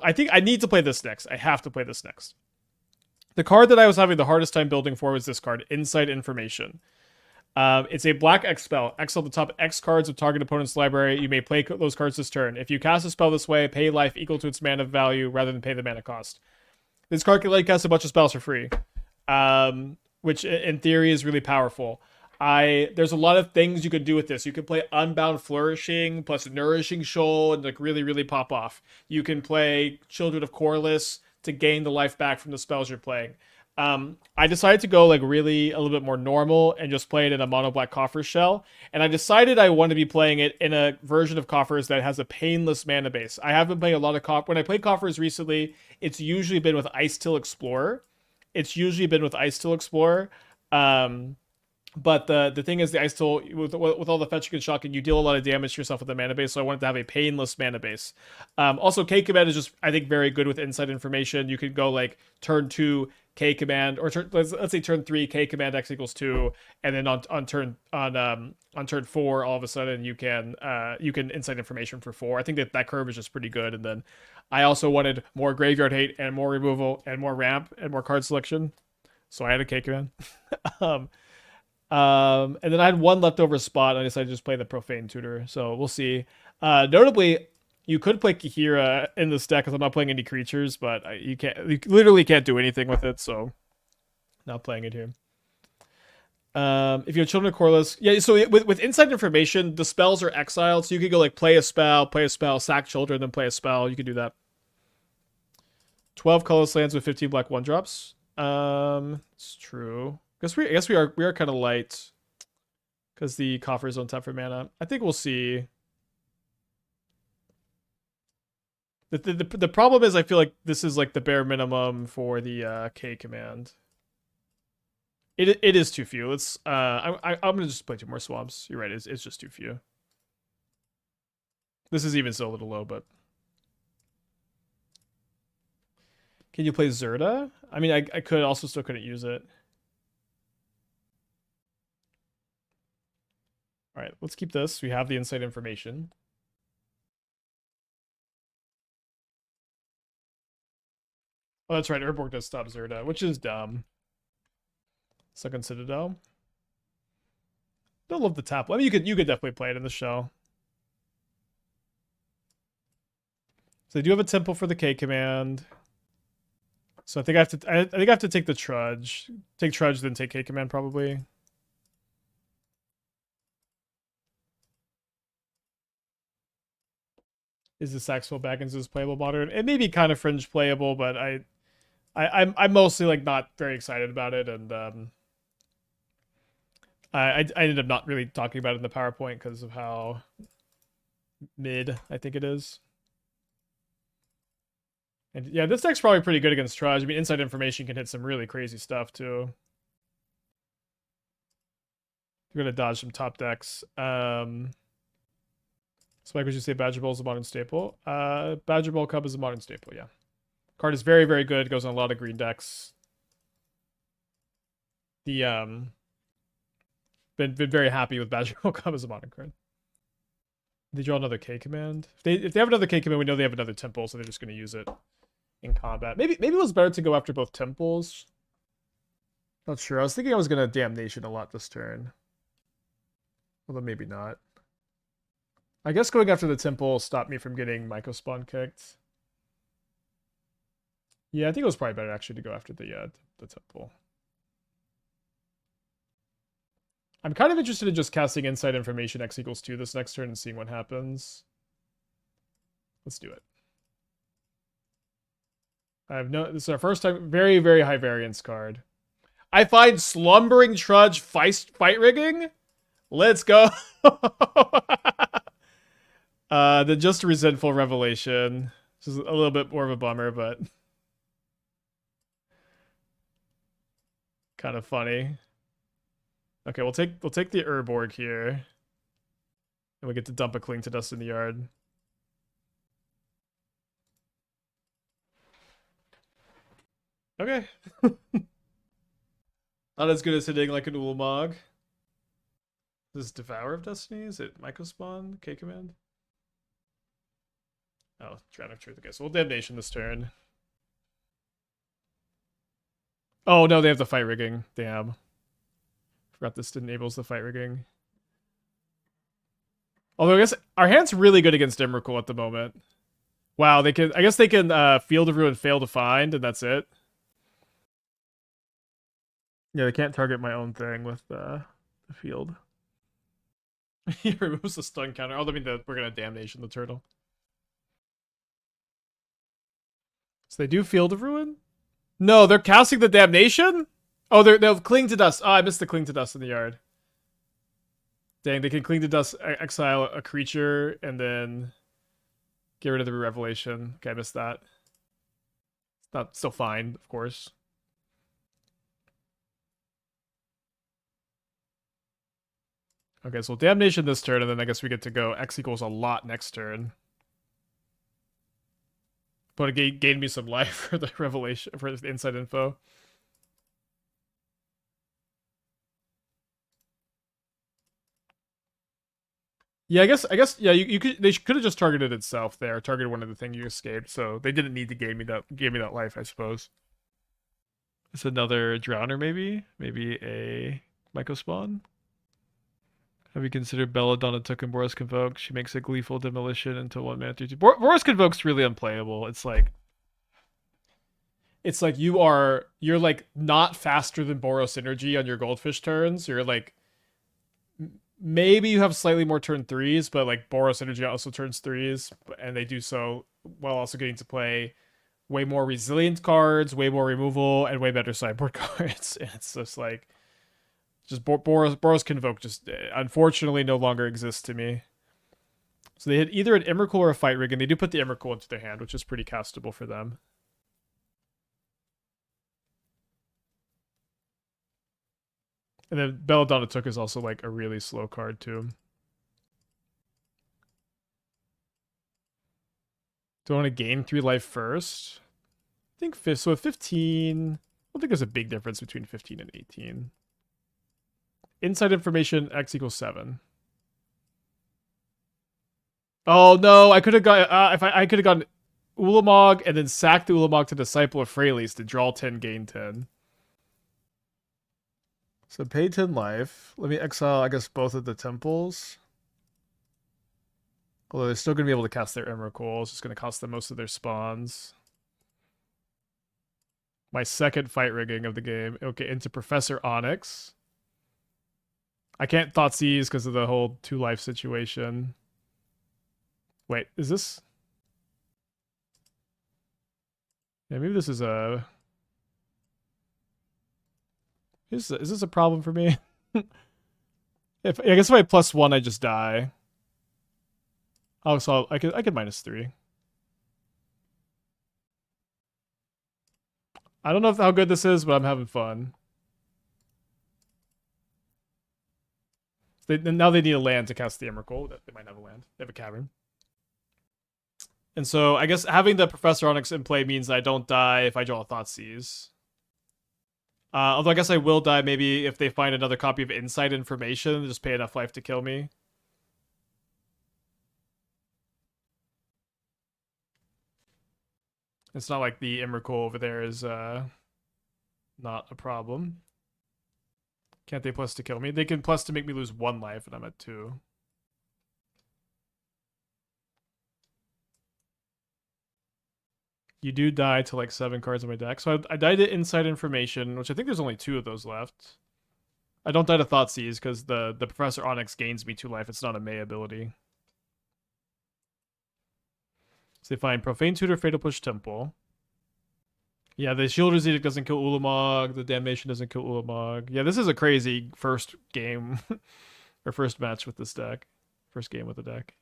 I think I need to play this next. I have to play this next. The card that I was having the hardest time building for was this card, Insight Information. It's a black X spell. Exile the top X cards of target opponent's library. You may play those cards this turn. If you cast a spell this way, pay life equal to its mana value rather than pay the mana cost. This card can let you cast a bunch of spells for free, which in theory is really powerful. There's a lot of things you could do with this. You can play Unbound Flourishing plus Nourishing Shoal and like really, really pop off. You can play Children of Corliss to gain the life back from the spells you're playing. I decided to go like really a little bit more normal and just play it in a mono black Coffers shell. And I decided I want to be playing it in a version of Coffers that has a painless mana base. I have been playing a lot of Coffers. When I played Coffers recently, it's usually been with Icetill Explorer. But the thing is, the Icetill, with all the fetching and shocking, you deal a lot of damage to yourself with the mana base, so I wanted to have a painless mana base. Also, K-Command is just, I think, very good with Insight Information. You can go, like, turn 2, K-Command, or let's say turn 3, K-Command, X equals 2, and then on turn 4, all of a sudden, you can Insight Information for 4. I think that curve is just pretty good, and then I also wanted more Graveyard Hate, and more removal, and more ramp, and more card selection, so I had a K-Command. And then I had one leftover spot, and I decided to just play the Profane Tutor, so we'll see. Notably, you could play Kahira in this deck because I'm not playing any creatures, but you literally can't do anything with it, so not playing it here. If you have Children of Corliss, yeah, so with Insight Information, the spells are exiled, so you could go like play a spell, sack Children, then play a spell. You could do that. 12 colorless lands with 15 black 1-drops. It's true. I guess we are kind of light because the Coffers don't tap for mana. I think we'll see. The problem is I feel like this is like the bare minimum for the K command. It is too few. It's I'm gonna just play 2 more swamps. You're right. It's just too few. This is even still a little low, but can you play Zerda? I mean, I could also still couldn't use it. All right, let's keep this. We have the Insight Information. Oh, that's right. Urborg does stop Zerda, which is dumb. Second Citadel. Don't love the tap. I mean, you could definitely play it in the shell. So they do have a temple for the K command. So I think I have to take the Trudge. Take Trudge, then take K command probably. Is the Saxville Baggins' playable modern? It may be kind of fringe playable, but I'm mostly like not very excited about it, and I ended up not really talking about it in the PowerPoint because of how mid I think it is. And yeah, this deck's probably pretty good against Trudge. I mean, Insight Information can hit some really crazy stuff too. We're gonna dodge some top decks. Spike, would you say Badger Ball is a modern staple? Badger Ball Cub is a modern staple, yeah. Card is very, very good. Goes on a lot of green decks. The been very happy with Badger Ball Cub as a modern card. They draw another K command. If they have another K command, we know they have another temple, so they're just gonna use it in combat. Maybe it was better to go after both temples. Not sure. I was thinking I was gonna Damnation a lot this turn. Although maybe not. I guess going after the temple stopped me from getting Myco Spawn kicked. Yeah, I think it was probably better actually to go after the temple. I'm kind of interested in just casting Insight Information X equals 2 this next turn and seeing what happens. Let's do it. This is our first time. Very, very high variance card. I find Slumbering Trudge fight rigging. Let's go. Then just Resentful Revelation. This is a little bit more of a bummer, but kind of funny. Okay, we'll take the Urborg here. And we get to dump a Cling to Dust in the yard. Okay. Not as good as hitting like an Ulamog. This is Devour of Destiny? Is it Myco Spawn? K command? Oh, Drown of Truth. Okay, so we'll Damnation this turn. Oh, no, they have the fight rigging. Damn. Forgot this enables the fight rigging. Although I guess our hand's really good against Emrakul at the moment. Wow, they can. I guess they can Field of Ruin, fail to find, and that's it. Yeah, they can't target my own thing with the field. He removes the stun counter. Oh, I mean, we're gonna Damnation the turtle. So they do Field of Ruin? No, they're casting the Damnation? Oh, they'll Cling to Dust. Oh, I missed the Cling to Dust in the yard. Dang, they can Cling to Dust, exile a creature, and then get rid of the Revelation. Okay, I missed that. It's not still fine, of course. Okay, so Damnation this turn, and then I guess we get to go X equals a lot next turn. But it gained me some life for the Revelation, for the inside info. Yeah, I guess, yeah. You could, they could have just targeted itself there, targeted one of the things you escaped. So they didn't need to gain me that life, I suppose. It's another Drowner, maybe a Myco Spawn. Have you considered Belladonna took and Boros Convoke? She makes a gleeful demolition until 1 mana 3/2. Boros Convoke's really unplayable. It's like you're like not faster than Boros Energy on your Goldfish turns. You're like maybe you have slightly more turn 3s, but like Boros Energy also turns 3s, and they do so while also getting to play way more resilient cards, way more removal, and way better sideboard cards. And it's just like Boros Convoke just unfortunately no longer exists to me. So they had either an Emrakul or a Fight Rig, and they do put the Emrakul into their hand, which is pretty castable for them. And then Belladonna Took is also like a really slow card too. Do I want to gain 3 life first? I think so with 15, I don't think there's a big difference between 15 and 18. Inside information, X equals 7. Oh no, I could have got if I could have gotten Ulamog and then sacked the Ulamog to Disciple of Freylis to draw 10, gain 10. So pay 10 life. Let me exile, I guess, both of the temples. Although they're still going to be able to cast their Emrakul. It's just going to cost them most of their spawns. My second fight rigging of the game. Okay, into Professor Onyx. I can't Thoughtseize because of the whole 2 life situation. Wait, is this? Yeah, maybe this is a... Is this a problem for me? I guess if I +1, I just die. Oh, so I could -3. I don't know how good this is, but I'm having fun. Now they need a land to cast the Emrakul. They might have a land. They have a cavern. And so I guess having the Professor Onyx in play means I don't die if I draw a Thoughtseize. Although I guess I will die maybe if they find another copy of Inside Information and just pay enough life to kill me. It's not like the Emrakul over there is not a problem. Can't they plus to kill me? They can plus to make me lose 1 life and I'm at 2. You do die to like 7 cards on my deck. So I died to Inside Information, which I think there's only 2 of those left. I don't die to Thoughtseize because the Professor Onyx gains me 2 life. It's not a May ability. So they find Profane Tutor, Fatal Push Temple. Yeah, the Sheoldred's Edict doesn't kill Ulamog. The Damnation doesn't kill Ulamog. Yeah, this is a crazy first game. Or first match with this deck. First game with the deck.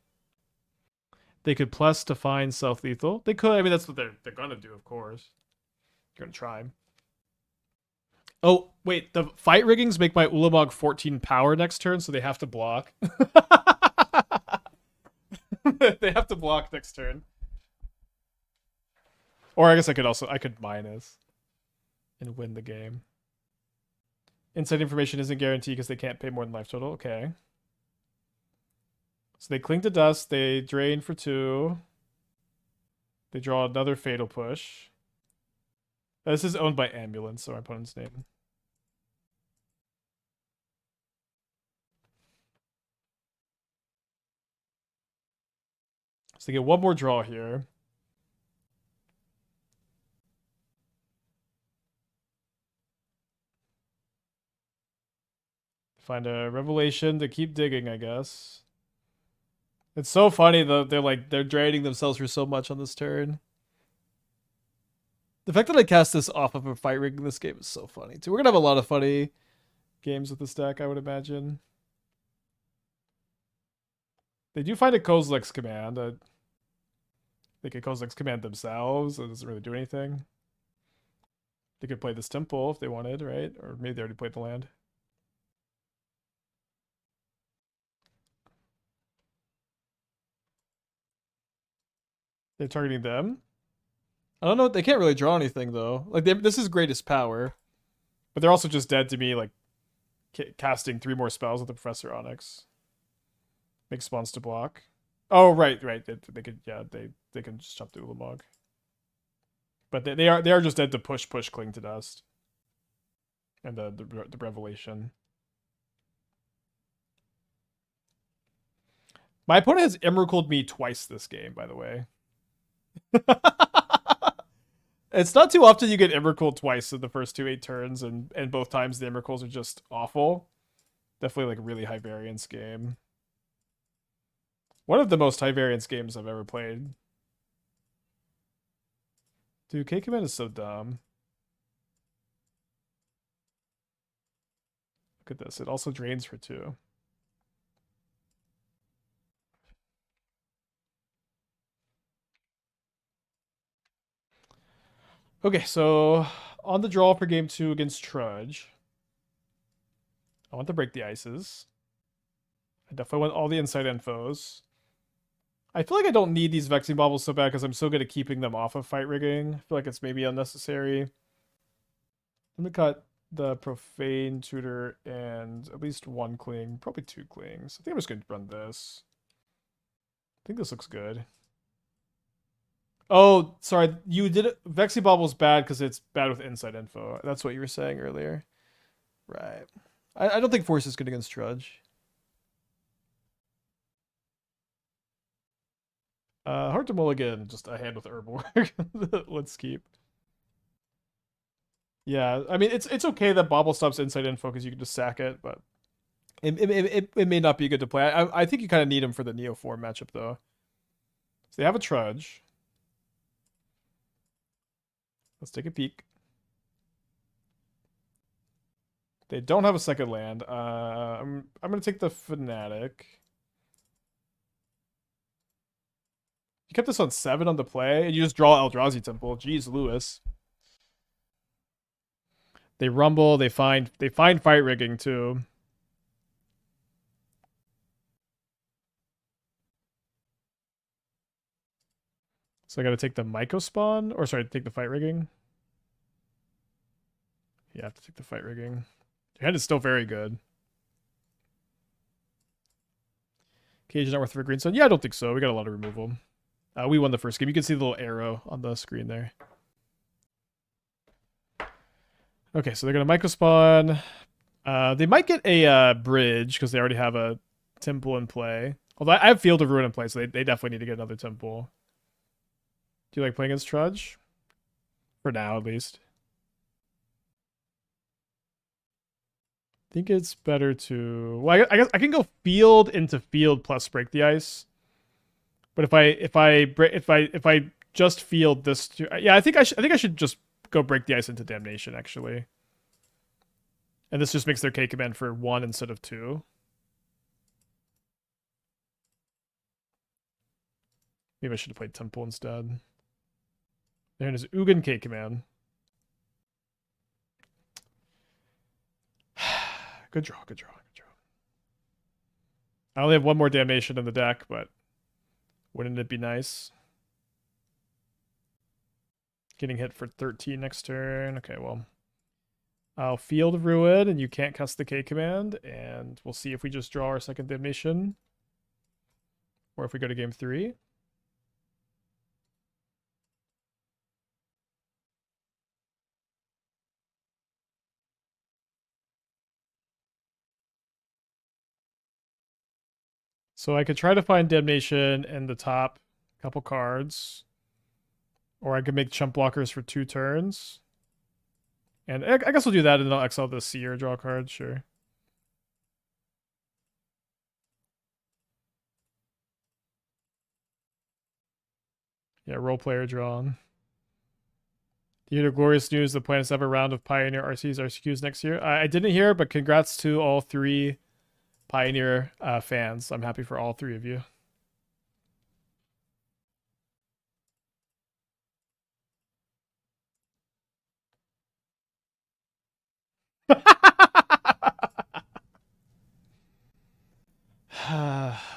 They could plus to find self-lethal. They could. I mean, that's what they're going to do, of course. They're going to try. Oh, wait. The fight riggings make my Ulamog 14 power next turn, so they have to block. They have to block next turn. Or I guess I could minus and win the game. Inside Information isn't guaranteed because they can't pay more than life total. Okay. So they Cling to Dust, they drain for 2. They draw another Fatal Push. This is owned by Ambulance, so my opponent's name. So they get one more draw here. Find a Revelation to keep digging, I guess. It's so funny though. They're draining themselves for so much on this turn. The fact that I cast this off of a fight rig in this game is so funny too. We're gonna have a lot of funny games with this deck, I would imagine. They do find a Kozilek's command. They could Kozilek's command themselves. It doesn't really do anything. They could play this temple if they wanted, right? Or maybe they already played the land. They're targeting them. I don't know. They can't really draw anything though. Like this is greatest power, but they're also just dead to me. Like casting 3 more spells with the Professor Onyx. Makes spawns to block. Oh right. They could they can just jump through Ulamog. But they are just dead to push cling to dust. And the Revelation. My opponent has Emeralded me twice this game, by the way. It's not too often you get Emrakul twice in the first 8 turns, and both times the Emrakuls are just awful. Definitely like a really high variance game. One of the most high variance games I've ever played. Dude, K-Command is so dumb. Look at this. It also drains for 2. Okay, so on the draw for game 2 against Trudge, I want to break the ices. I definitely want all the inside infos. I feel like I don't need these Vexing Baubles so bad because I'm so good at keeping them off of fight rigging. I feel like it's maybe unnecessary. Let me cut the Profane Tutor and at least 1 cling, probably 2 clings. I think I'm just going to run this. I think this looks good. Oh, sorry. You did it. Vexing Bauble's bad because it's bad with inside info. That's what you were saying earlier. Right. I don't think Force is good against Trudge. Hard to mulligan, just a hand with Urborg. Let's keep. Yeah, I mean, it's okay that Bauble stops inside info because you can just sack it, but it may not be good to play. I think you kind of need him for the Neo 4 matchup, though. So they have a Trudge. Let's take a peek. They don't have a second land. I'm gonna take the Fanatic. You kept this on 7 on the play, and you just draw Eldrazi Temple. Jeez, Lewis. They rumble. They find fight rigging too. So I got to take the Myco spawn, or sorry, take the fight rigging. You have to take the fight rigging. Your hand is still very good. Cage is not worth for Greenstone. Yeah, I don't think so. We got a lot of removal. We won the first game. You can see the little arrow on the screen there. Okay, so they're going to Myco spawn. They might get a bridge because they already have a temple in play. Although I have Field of Ruin in play, so they definitely need to get another temple. Do you like playing against Trudge? For now, at least. I think it's better to... Well, I guess I can go Field into Field plus break the ice. But if I just Field this, yeah, I think I should just go break the ice into Damnation actually. And this just makes their K command for 1 instead of 2. Maybe I should have played Temple instead. There is Ugin K command. Good draw, good draw, good draw. I only have 1 more Damnation in the deck, but wouldn't it be nice? Getting hit for 13 next turn. Okay, well. I'll Field of Ruin, and you can't cast the K command, and we'll see if we just draw our second Damnation. Or if we go to game 3. So I could try to find Damnation in the top couple cards. Or I could make chump blockers for 2 turns. And I guess we'll do that and then I'll exile the Seer, draw a card, sure. Yeah, role player drawn. Do you hear the glorious news the planets have a round of Pioneer RCs, RCQs next year? I didn't hear, but congrats to all 3 Pioneer fans. I'm happy for all 3 of you.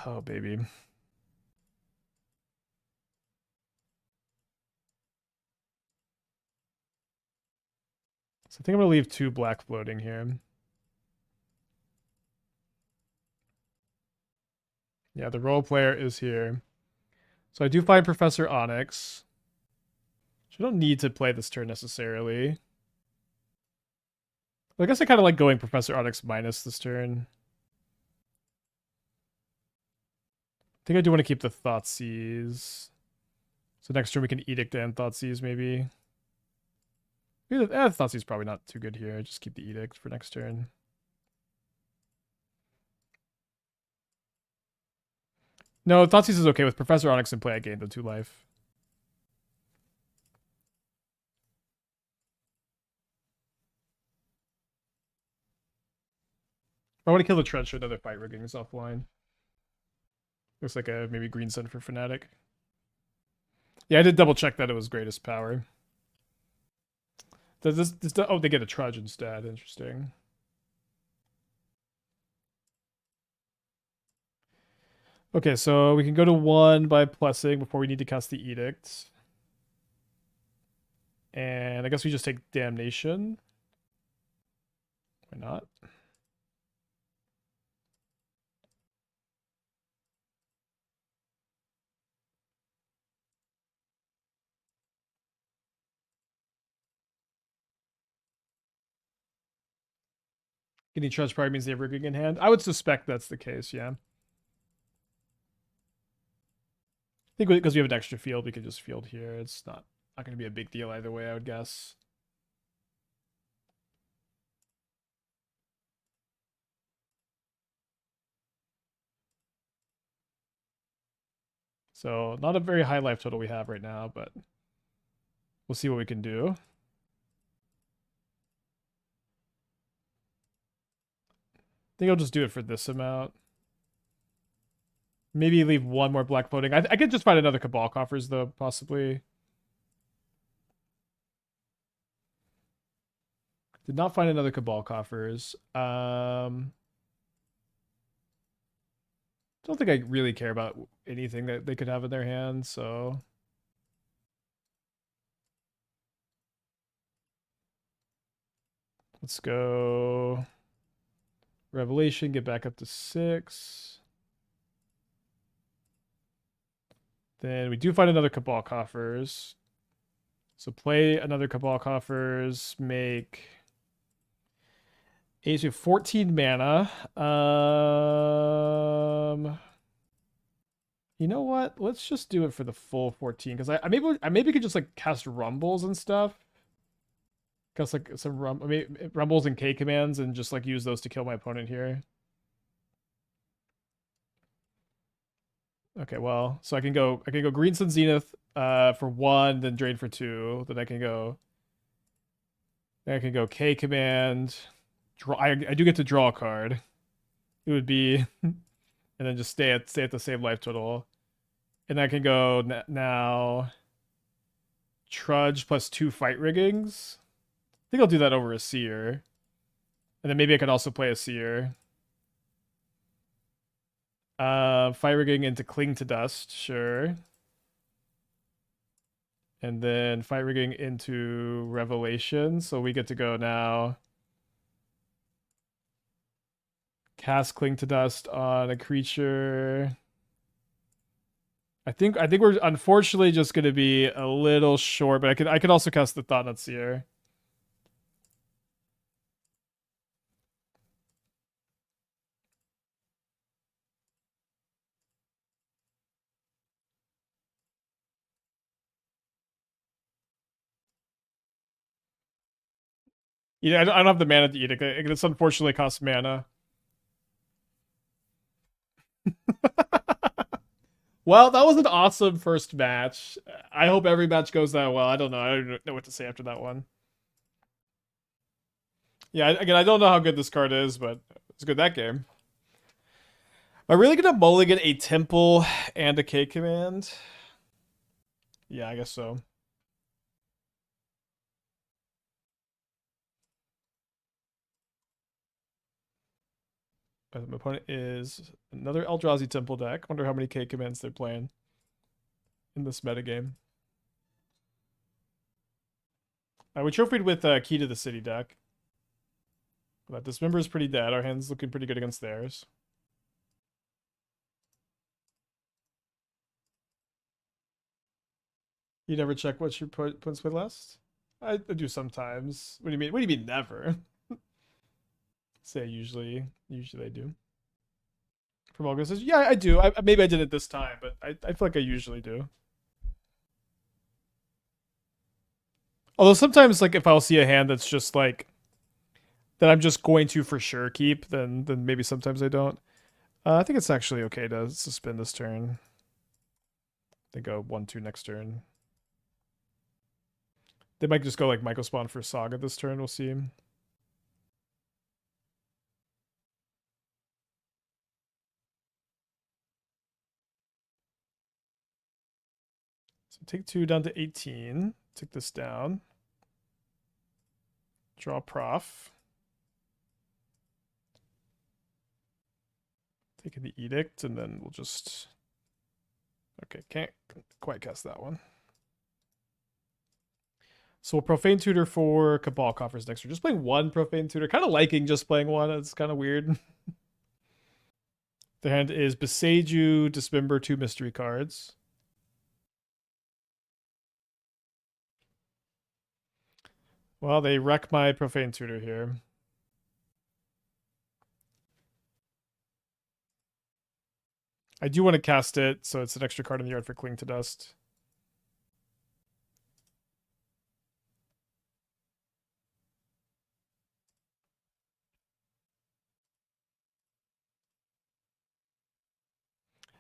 Oh, baby. So I think I'm going to leave 2 black floating here. Yeah, the role player is here. So I do find Professor Onyx. I don't need to play this turn necessarily. I guess I kind of like going Professor Onyx minus this turn. I think I do want to keep the Thoughtseize. So next turn we can Edict and Thoughtseize maybe. Maybe the Thoughtseize is probably not too good here. Just keep the Edict for next turn. No, Thoughtseize is okay with Professor Onyx in play. I gained the 2 life. I want to kill the Trench or another fight rigging is offline. Looks like a maybe green sun for Fnatic. Yeah, I did double check that it was greatest power. Does this oh, they get a Trudge instead. Interesting. Okay, so we can go to 1 by plussing before we need to cast the Edict. And I guess we just take Damnation. Why not? Getting Trudge probably means they have rigging in hand. I would suspect that's the case, yeah. I think because we have an extra field, we could just field here. It's not going to be a big deal either way, I would guess. So not a very high life total we have right now, but we'll see what we can do. I think I'll just do it for this amount. Maybe leave 1 more black floating. I could just find another Cabal Coffers, though, possibly. Did not find another Cabal Coffers. Don't think I really care about anything that they could have in their hands, so... Let's go... Revelation, get back up to 6. Then we do find another Cabal Coffers. So play another Cabal Coffers, make 8 to 14 mana. You know what? Let's just do it for the full 14 because I maybe could just like cast rumbles and stuff. Cast like some rumbles and K commands and just like use those to kill my opponent here. Okay, well, so I can go Green Sun Zenith for 1, then Drain for 2. Then I can go K command. Draw. I do get to draw a card. It would be, and then just stay at the same life total, and I can go now. Trudge plus 2 fight riggings. I think I'll do that over a Seer, and then maybe I can also play a Seer. Fight rigging into Cling to Dust, sure. And then fight rigging into Revelation, so we get to go now. Cast Cling to Dust on a creature. I think we're unfortunately just gonna be a little short, but I could also cast the Thought Seer. Yeah, I don't have the mana to Edict. It's unfortunately costs mana. Well, that was an awesome first match. I hope every match goes that well. I don't know. I don't know what to say after that one. Yeah, again, I don't know how good this card is, but it's good that game. Am I really gonna mulligan a Temple and a K command? Yeah, I guess so. My opponent is another Eldrazi Temple deck. Wonder how many K commands they're playing in this metagame. We trophied with Key to the City deck. But Dismember is pretty dead. Our hand's looking pretty good against theirs. You never check what your opponents play last? I do sometimes. What do you mean? What do you mean never? Say usually I do. From August says, yeah, I do. Maybe I did it this time, but I feel like I usually do. Although sometimes, like, if I'll see a hand that's just like that I'm just going to for sure keep, then maybe sometimes I don't. I think it's actually okay to suspend this turn. They go 1/2 next turn. They might just go like Michael Spawn for Saga this turn. We'll see. So take 2 down to 18. Take this down. Draw Prof. Taking the Edict, and then we'll just... Okay, can't quite cast that one. So we'll Profane Tutor for Cabal Coffers next turn. Just playing one Profane Tutor. Kind of liking just playing one. It's kind of weird. The hand is Beseiju, Dismember, 2 mystery cards. Well, they wreck my Profane Tutor here. I do want to cast it, so it's an extra card in the yard for Cling to Dust.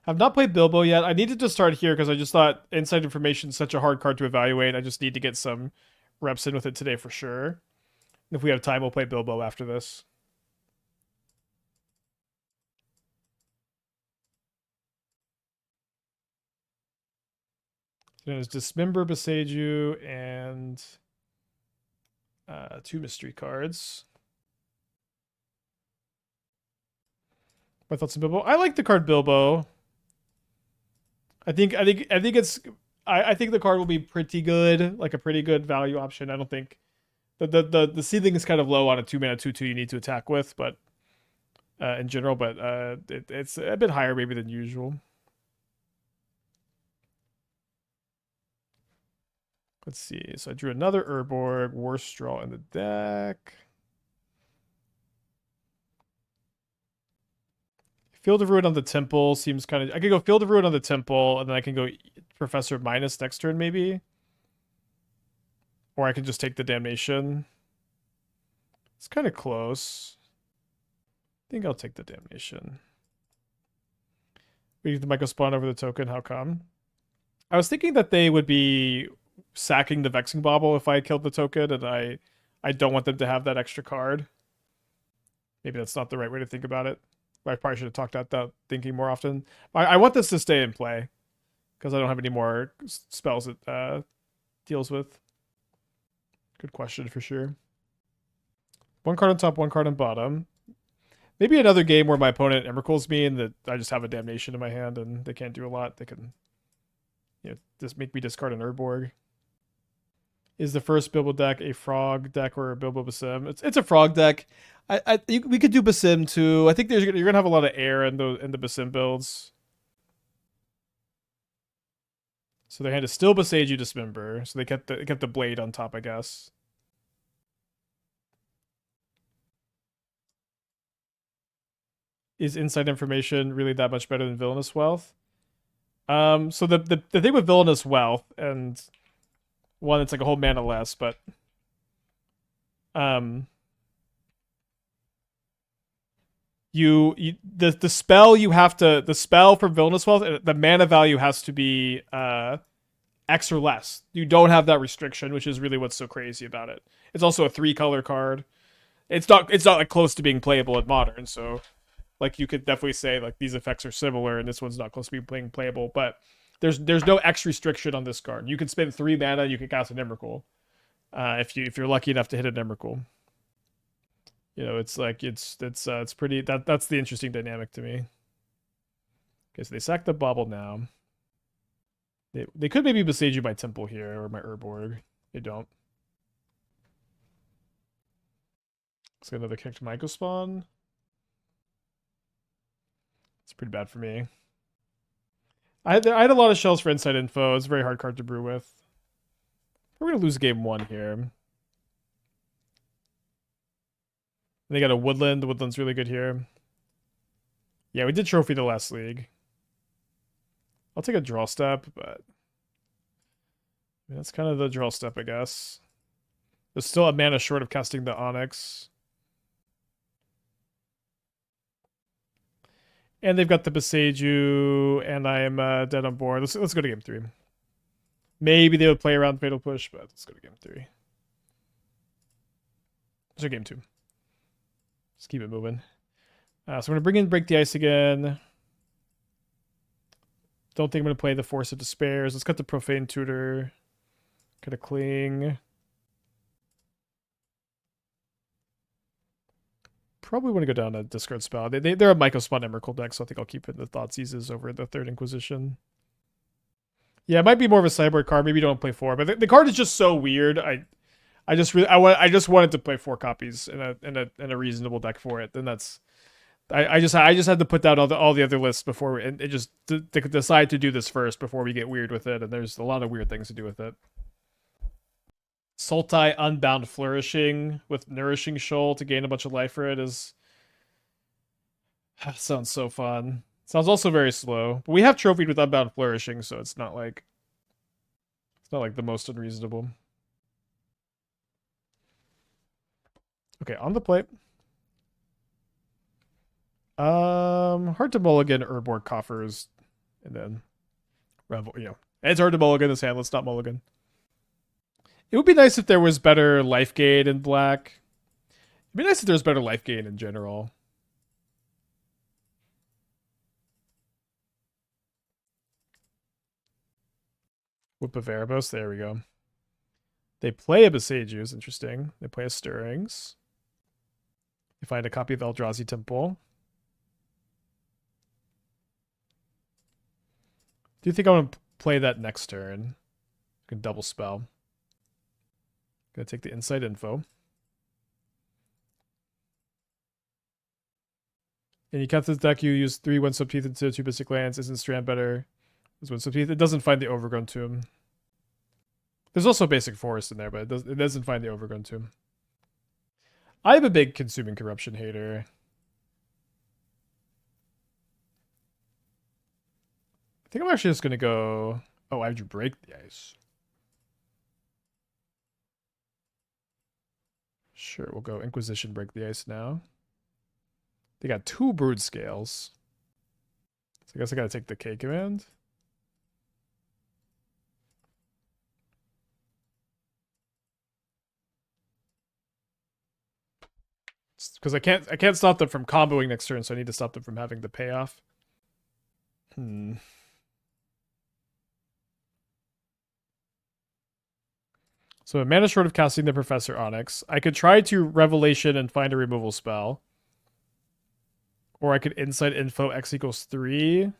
I've not played Bilbo yet. I needed to start here because I just thought Inside Information is such a hard card to evaluate. I just need to get some reps in with it today for sure. If we have time, we'll play Bilbo after this. Then it's Dismember, Beseiju, and 2 mystery cards. My thoughts on Bilbo. I like the card Bilbo. I think the card will be pretty good, like a pretty good value option. I don't think the ceiling is kind of low on a 2-mana 2/2 you need to attack with, but in general, but it's a bit higher maybe than usual. Let's see. So I drew another Urborg, worst draw in the deck. Field of Ruin on the Temple seems kind of... I could go Field of Ruin on the Temple, and then I can go Professor minus next turn, maybe. Or I can just take the Damnation. It's kind of close. I think I'll take the Damnation. We need the Michael Spawn over the token. How come? I was thinking that they would be sacking the Vexing Bauble if I killed the token, and I don't want them to have that extra card. Maybe that's not the right way to think about it. I probably should have talked out that thinking more often. I want this to stay in play because I don't have any more spells it deals with. Good question for sure. 1 card on top, 1 card on bottom. Maybe another game where my opponent Emrakul's me and that I just have a Damnation in my hand and they can't do a lot. They can, just make me discard an Urborg. Is the first Bilbo deck a frog deck or a Bilbo Basim? It's a frog deck. We could do Basim too. I think you're gonna have a lot of air in the Basim builds. So their hand is still Beseiju Dismember. So they kept the blade on top, I guess. Is Inside Information really that much better than Villainous Wealth? So the thing with Villainous Wealth, and one, it's like a whole mana less, but Um, the spell you have to the spell for Villainous Wealth, the mana value has to be X or less. You don't have that restriction, which is really what's so crazy about it. It's also a 3-color card. It's not like close to being playable at Modern, so like you could definitely say like these effects are similar and this one's not close to being playable, but there's no X restriction on this card. You can spend 3 mana, you can cast an Emrakul. If you're lucky enough to hit an Emrakul. You know, it's like it's pretty that's the interesting dynamic to me. Okay, so they sack the Bauble now. They could maybe besiege you by Temple here or my Urborg. They don't. Let's get another kicked Myco spawn. It's pretty bad for me. I had a lot of shells for inside info. It's a very hard card to brew with. We're gonna lose game 1 here. They got a Woodland. The Woodland's really good here. Yeah, we did trophy the last league. I'll take a draw step, but that's kind of the draw step, I guess. There's still a mana short of casting the Onyx. And they've got the Beseiju, and I am dead on board. Let's go to game 3. Maybe they would play around Fatal Push, but let's go to game 3. Let's go game 2. Just keep it moving. So I'm going to bring in Break the Ice again. Don't think I'm going to play the Force of Despairs. Let's cut the Profane Tutor. Cut a Cling. Probably want to go down a discard spell. They're a Myco Spawn Emrakul deck, so I think I'll keep it in the Thoughtseizes over the Third Inquisition. Yeah, it might be more of a sideboard card. Maybe you don't play 4, but the card is just so weird. I just wanted to play 4 copies in a reasonable deck for it. Then that's I just had to put down all the other lists before and it just to decide to do this first before we get weird with it. And there's a lot of weird things to do with it. Sultai Unbound Flourishing with Nourishing Shoal to gain a bunch of life for it is sounds so fun. Sounds also very slow. But we have trophied with Unbound Flourishing, so it's not like the most unreasonable. Okay, on the plate. Hard to mulligan Urborg Coffers, and then Revel. You know, it's hard to mulligan this hand. Let's not mulligan. It would be nice if there was better life gain in black. It'd be nice if there was better life gain in general. Whip of Erebos. There we go. They play a Beseiju. Is interesting. They play a Stirrings. They find a copy of Eldrazi Temple. Do you think I want to play that next turn? I can double spell. Gonna take the inside info. And you cut this deck, you use 3 Windswept Teeth into 2 basic lands. Isn't Strand better? Is Windswept Teeth? It doesn't find the Overgrown Tomb. There's also basic forest in there, but it doesn't find the Overgrown Tomb. I'm a big Consuming Corruption hater. I think I'm actually just gonna go. Oh, I drew Break the Ice. Sure, we'll go Inquisition Break the Ice now. They got 2 Brood Scales. So I guess I gotta take the K command. Because I can't stop them from comboing next turn, so I need to stop them from having the payoff. So a mana short of casting the Professor Onyx. I could try to Revelation and find a removal spell. Or I could Insight Info X equals 3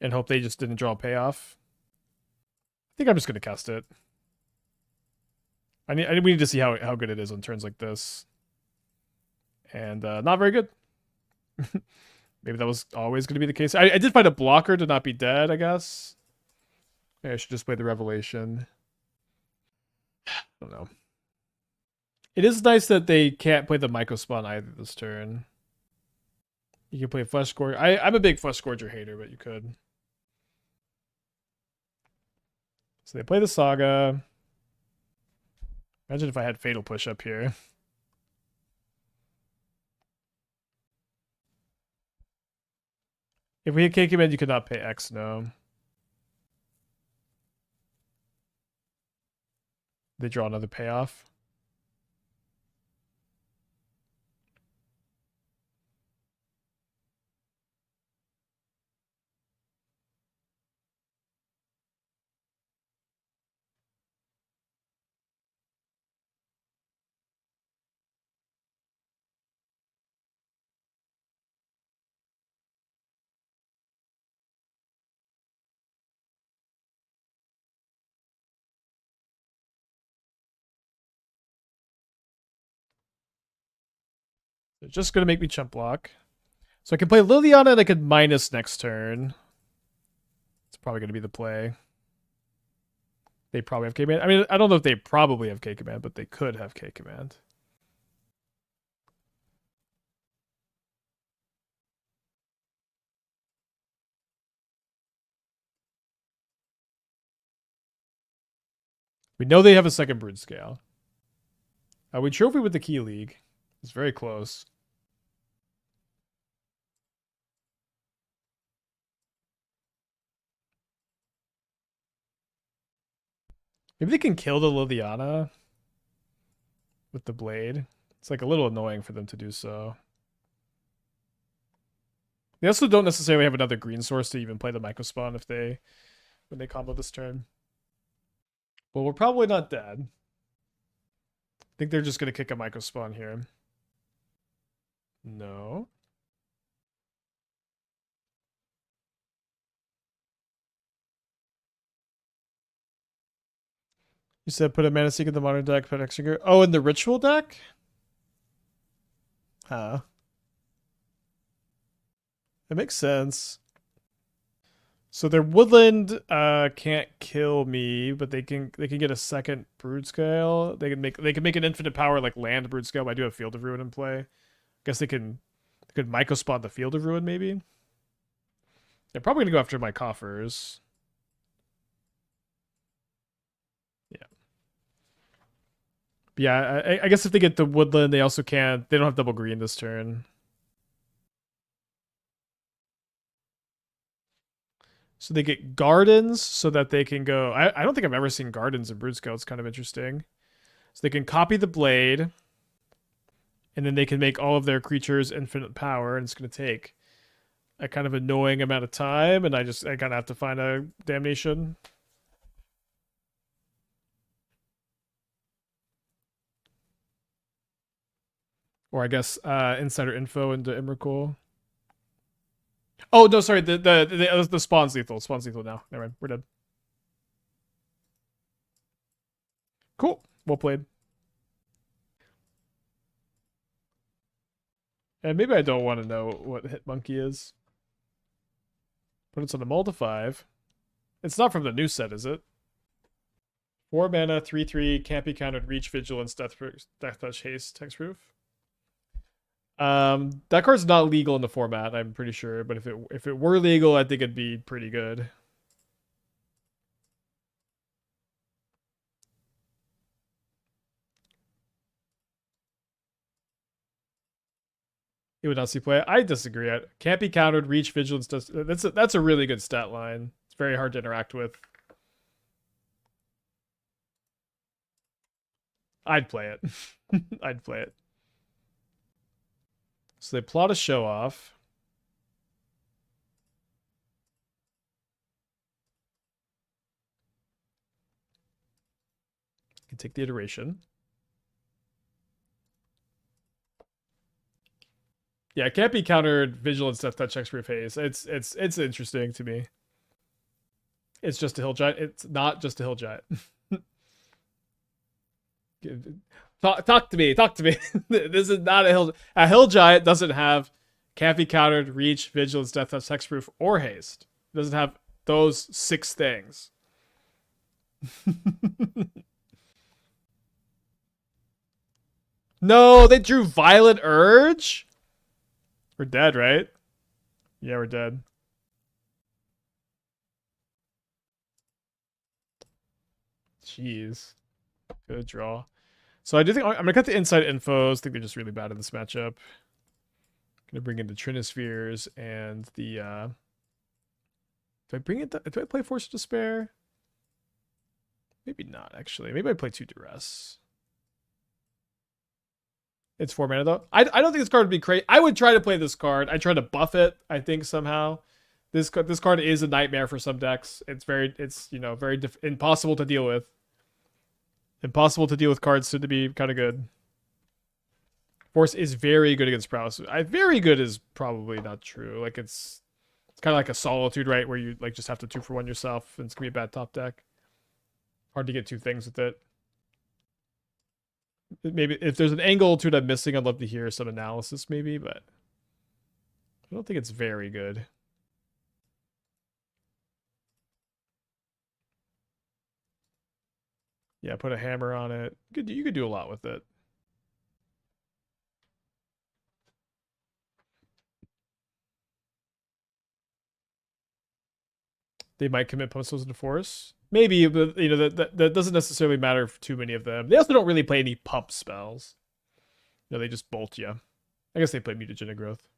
and hope they just didn't draw a payoff. I think I'm just going to cast it. We need to see how good it is on turns like this. And not very good. Maybe that was always going to be the case. I did find a blocker to not be dead, I guess. Maybe I should just play the Revelation. I don't know. It is nice that they can't play the Myco Spawn either this turn. You can play Flesh Scourge. I'm a big Flesh Scourger hater, but you could. So they play the Saga. Imagine if I had Fatal Push up here. If we had K command, you could not pay X, no. They draw another payoff. They're just going to make me chump block. So I can play Liliana and I could minus next turn. It's probably going to be the play. They probably have K-Command. I mean, I don't know if they probably have K-Command, but they could have K-Command. We know they have a second Brood Scale. We trophy with the Key League. It's very close. Maybe they can kill the Liliana with the blade. It's like a little annoying for them to do so. They also don't necessarily have another green source to even play the Microspawn if they when they combo this turn. Well, we're probably not dead. I think they're just gonna kick a Microspawn here. No. You said put a Mana Seek in the modern deck, put Vexing. Oh, in the ritual deck? Huh. That makes sense. So their woodland can't kill me, but they can get a second brood scale. They can make an infinite power like land brood scale, but I do have Field of Ruin in play. I guess they could Microspawn the Field of Ruin maybe. They're probably gonna go after my coffers. Yeah. But yeah, I guess if they get the woodland, they also can't. They don't have double green this turn. So they get gardens so that they can go. I don't think I've ever seen gardens in Brood Scale. It's kind of interesting. So they can copy the blade, and then they can make all of their creatures infinite power, and it's going to take a kind of annoying amount of time, and I kind of have to find a damnation. Or I guess insider info into Emrakul. Oh no, sorry. The spawn's lethal. Spawn's lethal now. Never mind. We're dead. Cool. Well played. And maybe I don't want to know what Hit Monkey is. But it's on the Mull to 5. It's not from the new set, is it? 4 mana, 3/3, can't be countered, reach, vigilance, death touch, haste, hexproof. That card's not legal in the format, I'm pretty sure, but if it were legal, I think it'd be pretty good. It would not see play. I disagree. Can't be countered, reach, vigilance. That's a really good stat line. It's very hard to interact with. I'd play it. I'd play it. So they plot a show off. You can take the iteration. Yeah, it can't be countered. Vigilance, death touch, hexproof, haste. It's interesting to me. It's just a hill giant. It's not just a hill giant. Talk to me. Talk to me. This is not a hill. A hill giant doesn't have can't be countered, reach, vigilance, death touch, hexproof, or haste. It doesn't have those 6 things. No, they drew Violent Urge. We're dead, right? Yeah, we're dead. Jeez. Good draw. So I do think I'm gonna cut the inside infos. I think they're just really bad in this matchup. Gonna bring in the Trinispheres and the do I bring it? Do I play Force of Despair? Maybe not, actually. Maybe I play 2 Duress. It's 4 mana though. I don't think this card would be crazy. I would try to play this card. I try to buff it, I think, somehow. This card is a nightmare for some decks. It's very impossible to deal with. Impossible to deal with cards to be kind of good. Force is very good against prowess. Very good is probably not true. Like it's kind of like a Solitude, right? Where you like just have to 2-for-1 yourself, and it's gonna be a bad top deck. Hard to get 2 things with it. Maybe if there's an angle to it I'm missing, I'd love to hear some analysis, maybe, but I don't think it's very good. Yeah, put a hammer on it. You could do a lot with it. They might commit postals into force. Maybe, but that doesn't necessarily matter for too many of them. They also don't really play any pump spells. They just bolt you. I guess they play Mutagenic Growth.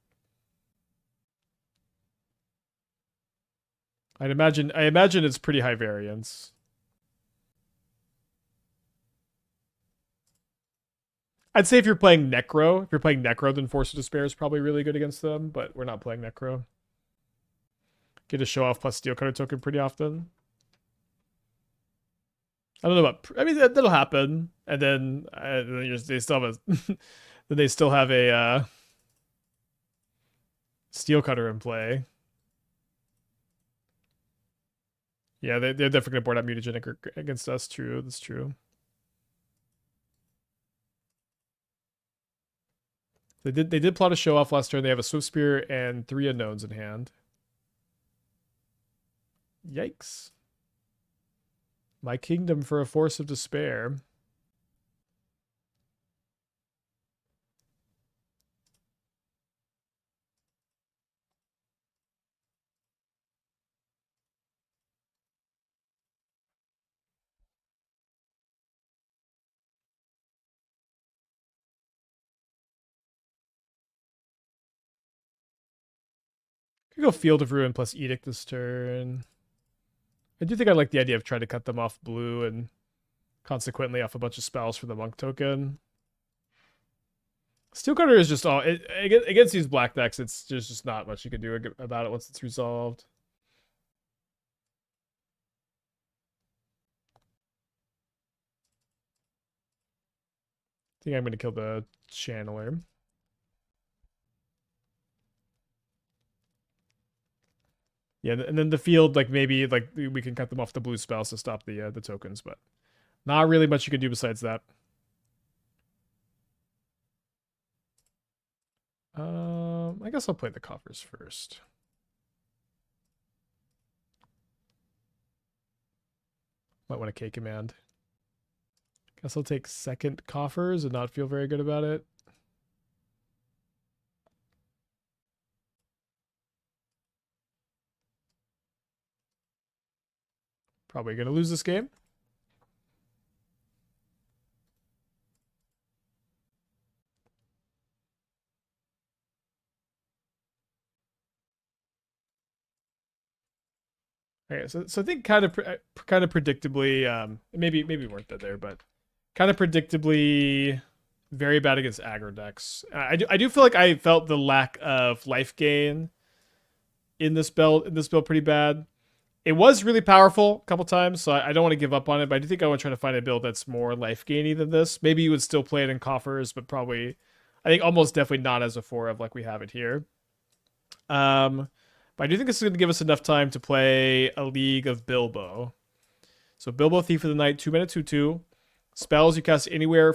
I imagine it's pretty high variance. I'd say if you're playing Necro, then Force of Despair is probably really good against them, but we're not playing Necro. Get a show off plus Steel Cutter token pretty often. I don't know about. I mean, that'll happen, and then they still have a Steel Cutter in play. Yeah, they're definitely gonna board out Mutagenic against us. True, that's true. They did plot a show off last turn. They have a Swift Spear and 3 unknowns in hand. Yikes. My kingdom for a Force of Despair. Could go Field of Ruin plus Edict this turn. I do think I like the idea of trying to cut them off blue and consequently off a bunch of spells for the monk token. Steel Cutter is just all against these black decks. It's just not much you can do about it once it's resolved. I think I'm going to kill the Channeler. Yeah, and then the field, like maybe like we can cut them off the blue spells to stop the tokens, but not really much you can do besides that. I guess I'll play the coffers first. Might want a K command. Guess I'll take second coffers and not feel very good about it. Probably going to lose this game. Okay, so I think kind of predictably, maybe we weren't dead there, but kind of predictably very bad against aggro decks. I do feel like I felt the lack of life gain in this build pretty bad. It was really powerful a couple times, so I don't want to give up on it, but I do think I want to try to find a build that's more life gainy than this. Maybe you would still play it in coffers, but probably, I think almost definitely not as a 4-of like we have it here. But I do think this is going to give us enough time to play a League of Bilbo. So Bilbo, Thief of the Night, 2-mana 2/2. Spells you cast anywhere.